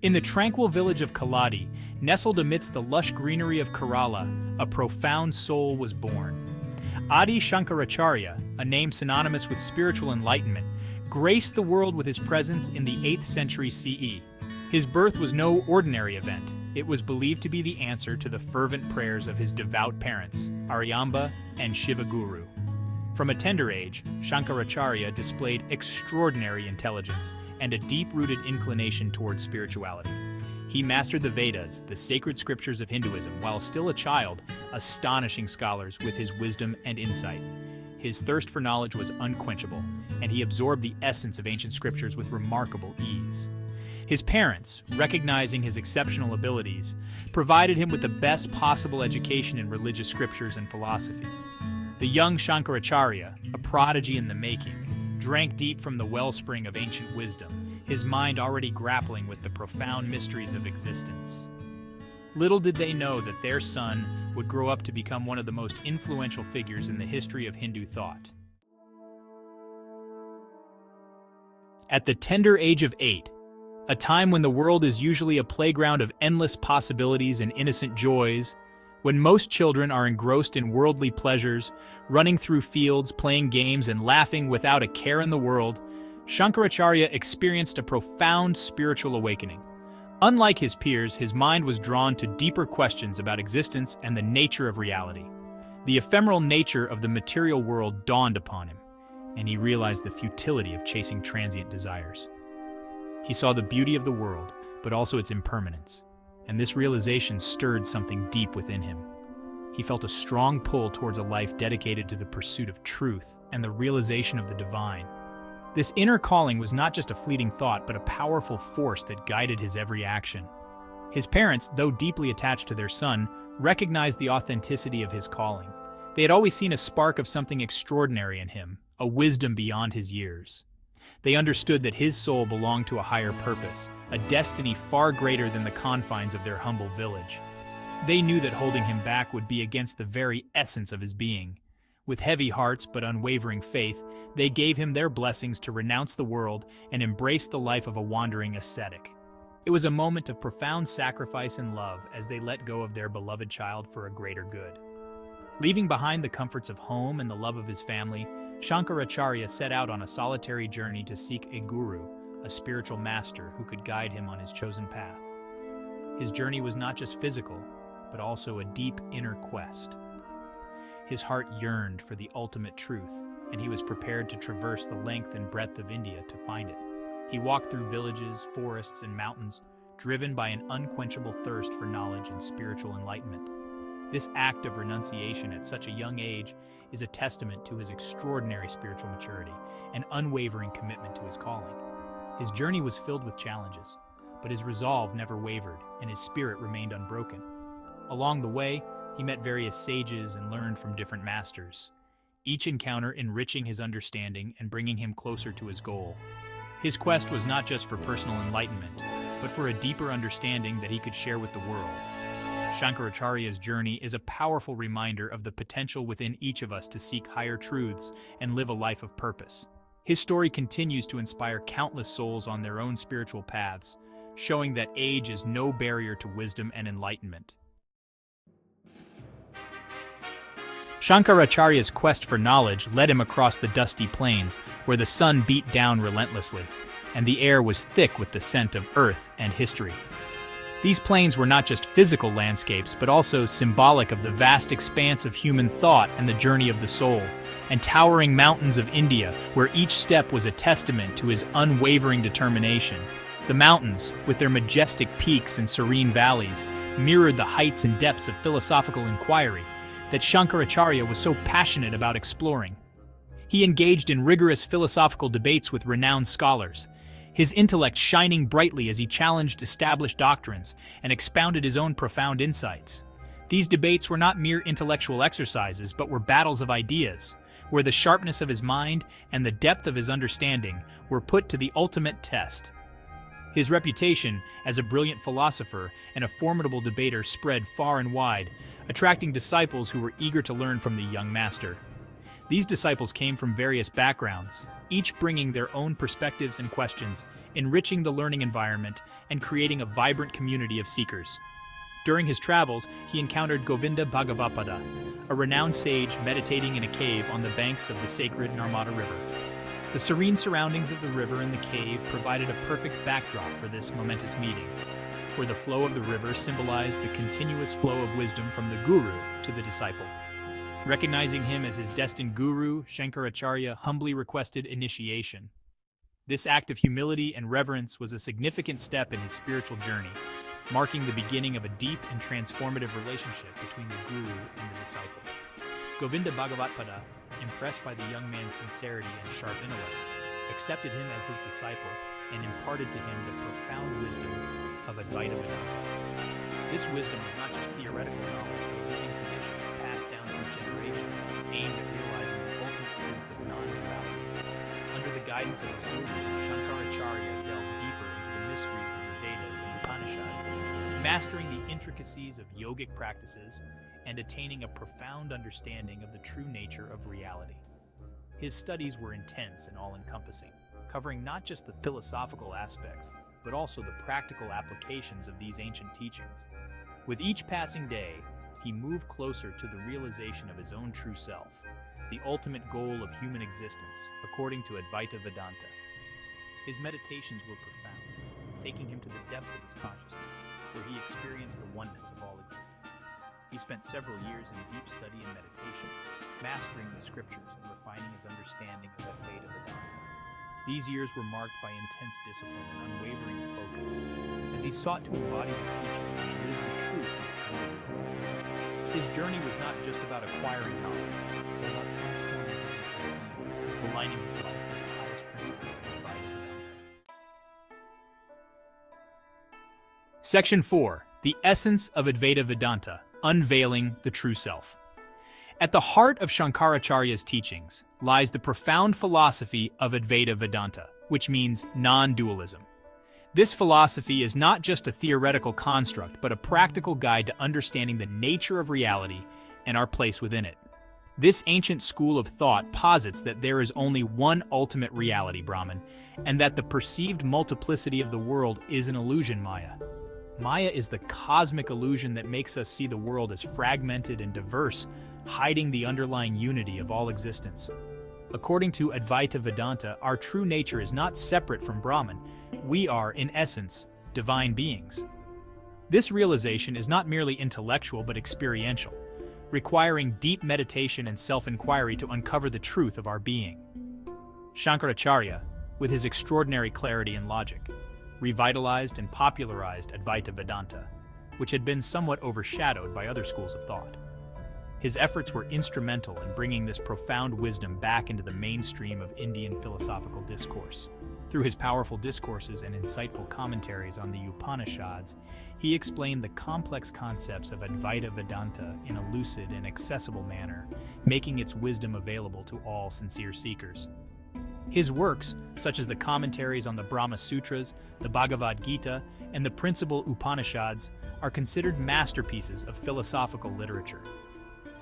In the tranquil village of Kaladi, nestled amidst the lush greenery of Kerala, a profound soul was born. Adi Shankaracharya, a name synonymous with spiritual enlightenment, graced the world with his presence in the 8th century CE. His birth was no ordinary event. It was believed to be the answer to the fervent prayers of his devout parents, Aryamba and Shivaguru. From a tender age, Shankaracharya displayed extraordinary intelligence and a deep-rooted inclination towards spirituality. He mastered the Vedas, the sacred scriptures of Hinduism, while still a child, astonishing scholars with his wisdom and insight. His thirst for knowledge was unquenchable, and he absorbed the essence of ancient scriptures with remarkable ease. His parents, recognizing his exceptional abilities, provided him with the best possible education in religious scriptures and philosophy. The young Shankaracharya, a prodigy in the making, drank deep from the wellspring of ancient wisdom, his mind already grappling with the profound mysteries of existence. Little did they know that their son would grow up to become one of the most influential figures in the history of Hindu thought. At the tender age of 8, a time when the world is usually a playground of endless possibilities and innocent joys, when most children are engrossed in worldly pleasures, running through fields, playing games, and laughing without a care in the world, Shankaracharya experienced a profound spiritual awakening. Unlike his peers, his mind was drawn to deeper questions about existence and the nature of reality. The ephemeral nature of the material world dawned upon him, and he realized the futility of chasing transient desires. He saw the beauty of the world, but also its impermanence, and this realization stirred something deep within him. He felt a strong pull towards a life dedicated to the pursuit of truth and the realization of the divine. This inner calling was not just a fleeting thought, but a powerful force that guided his every action. His parents, though deeply attached to their son, recognized the authenticity of his calling. They had always seen a spark of something extraordinary in him, a wisdom beyond his years. They understood that his soul belonged to a higher purpose, a destiny far greater than the confines of their humble village. They knew that holding him back would be against the very essence of his being. With heavy hearts but unwavering faith, they gave him their blessings to renounce the world and embrace the life of a wandering ascetic. It was a moment of profound sacrifice and love as they let go of their beloved child for a greater good. Leaving behind the comforts of home and the love of his family, Shankaracharya set out on a solitary journey to seek a guru, a spiritual master who could guide him on his chosen path. His journey was not just physical, but also a deep inner quest. His heart yearned for the ultimate truth, and he was prepared to traverse the length and breadth of India to find it. He walked through villages, forests, and mountains, driven by an unquenchable thirst for knowledge and spiritual enlightenment. This act of renunciation at such a young age is a testament to his extraordinary spiritual maturity and unwavering commitment to his calling. His journey was filled with challenges, but his resolve never wavered, and his spirit remained unbroken. Along the way, he met various sages and learned from different masters, each encounter enriching his understanding and bringing him closer to his goal. His quest was not just for personal enlightenment, but for a deeper understanding that he could share with the world. Shankaracharya's journey is a powerful reminder of the potential within each of us to seek higher truths and live a life of purpose. His story continues to inspire countless souls on their own spiritual paths, showing that age is no barrier to wisdom and enlightenment. Shankaracharya's quest for knowledge led him across the dusty plains, where the sun beat down relentlessly, and the air was thick with the scent of earth and history. These plains were not just physical landscapes, but also symbolic of the vast expanse of human thought and the journey of the soul, and towering mountains of India, where each step was a testament to his unwavering determination. The mountains, with their majestic peaks and serene valleys, mirrored the heights and depths of philosophical inquiry that Shankaracharya was so passionate about exploring. He engaged in rigorous philosophical debates with renowned scholars, his intellect shining brightly as he challenged established doctrines and expounded his own profound insights. These debates were not mere intellectual exercises, but were battles of ideas, where the sharpness of his mind and the depth of his understanding were put to the ultimate test. His reputation as a brilliant philosopher and a formidable debater spread far and wide, attracting disciples who were eager to learn from the young master. These disciples came from various backgrounds, each bringing their own perspectives and questions, enriching the learning environment and creating a vibrant community of seekers. During his travels, he encountered Govinda Bhagavapada, a renowned sage meditating in a cave on the banks of the sacred Narmada River. The serene surroundings of the river and the cave provided a perfect backdrop for this momentous meeting, where the flow of the river symbolized the continuous flow of wisdom from the guru to the disciple. Recognizing him as his destined guru, Shankaracharya humbly requested initiation. This act of humility and reverence was a significant step in his spiritual journey, marking the beginning of a deep and transformative relationship between the guru and the disciple. Govinda Bhagavapada, impressed by the young man's sincerity and sharp intellect, accepted him as his disciple and imparted to him the profound wisdom of Advaita Vedanta. This wisdom was not just theoretical knowledge, but a living tradition passed down through generations, aimed at realizing the ultimate truth of non-duality. Under the guidance of his guru, Shankaracharya delved deeper into the mysteries of the Vedas and Upanishads, mastering the intricacies of yogic practices and attaining a profound understanding of the true nature of reality. His studies were intense and all-encompassing, covering not just the philosophical aspects, but also the practical applications of these ancient teachings. With each passing day, he moved closer to the realization of his own true self, the ultimate goal of human existence, according to Advaita Vedanta. His meditations were profound, taking him to the depths of his consciousness, where he experienced the oneness of all existence. He spent several years in deep study and meditation, mastering the scriptures and refining his understanding of Advaita Vedanta. These years were marked by intense discipline and unwavering focus, as he sought to embody the teaching and live the truth with purpose. His journey was not just about acquiring knowledge, but about transforming his entire being, aligning his life with the highest principles of Advaita Vedanta. Section 4. The Essence of Advaita Vedanta, Unveiling the True Self. At the heart of Shankaracharya's teachings lies the profound philosophy of Advaita Vedanta, which means non-dualism. This philosophy is not just a theoretical construct, but a practical guide to understanding the nature of reality and our place within it. This ancient school of thought posits that there is only one ultimate reality, Brahmin, and that the perceived multiplicity of the world is an illusion, Maya. Maya is the cosmic illusion that makes us see the world as fragmented and diverse, hiding the underlying unity of all existence. According to Advaita Vedanta, our true nature is not separate from Brahman. We are, in essence, divine beings. This realization is not merely intellectual but experiential, requiring deep meditation and self-inquiry to uncover the truth of our being. Shankaracharya, with his extraordinary clarity and logic, revitalized and popularized Advaita Vedanta, which had been somewhat overshadowed by other schools of thought. His efforts were instrumental in bringing this profound wisdom back into the mainstream of Indian philosophical discourse. Through his powerful discourses and insightful commentaries on the Upanishads, he explained the complex concepts of Advaita Vedanta in a lucid and accessible manner, making its wisdom available to all sincere seekers. His works, such as the commentaries on the Brahma Sutras, the Bhagavad Gita, and the principal Upanishads, are considered masterpieces of philosophical literature.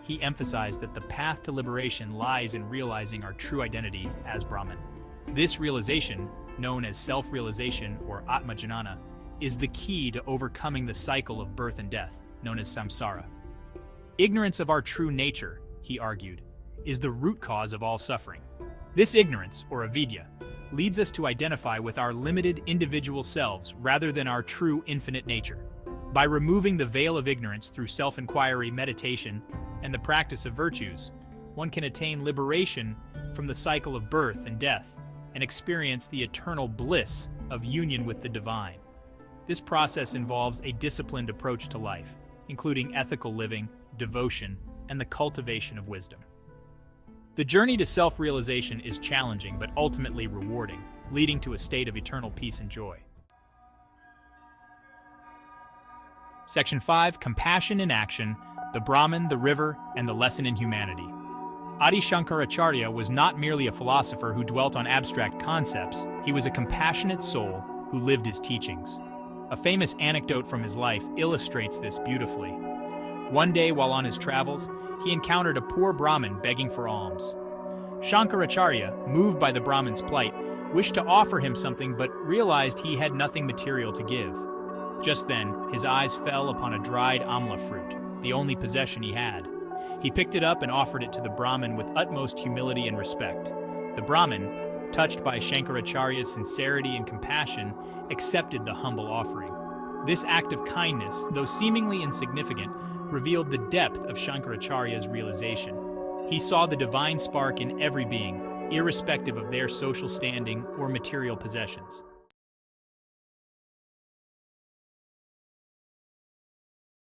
He emphasized that the path to liberation lies in realizing our true identity as Brahman. This realization, known as self-realization or Atmajanana, is the key to overcoming the cycle of birth and death, known as samsara. Ignorance of our true nature, he argued, is the root cause of all suffering. This ignorance, or avidya, leads us to identify with our limited individual selves rather than our true infinite nature. By removing the veil of ignorance through self-inquiry, meditation, and the practice of virtues, one can attain liberation from the cycle of birth and death and experience the eternal bliss of union with the divine. This process involves a disciplined approach to life, including ethical living, devotion, and the cultivation of wisdom. The journey to self-realization is challenging but ultimately rewarding, leading to a state of eternal peace and joy. Section 5. Compassion in Action, the Brahmin, the River, and the Lesson in Humanity. Adi Shankaracharya was not merely a philosopher who dwelt on abstract concepts, he was a compassionate soul who lived his teachings. A famous anecdote from his life illustrates this beautifully. One day while on his travels, he encountered a poor Brahmin begging for alms. Shankaracharya, moved by the Brahmin's plight, wished to offer him something but realized he had nothing material to give. Just then, his eyes fell upon a dried amla fruit, the only possession he had. He picked it up and offered it to the Brahmin with utmost humility and respect. The Brahmin, touched by Shankaracharya's sincerity and compassion, accepted the humble offering. This act of kindness, though seemingly insignificant, revealed the depth of Shankaracharya's realization. He saw the divine spark in every being, irrespective of their social standing or material possessions.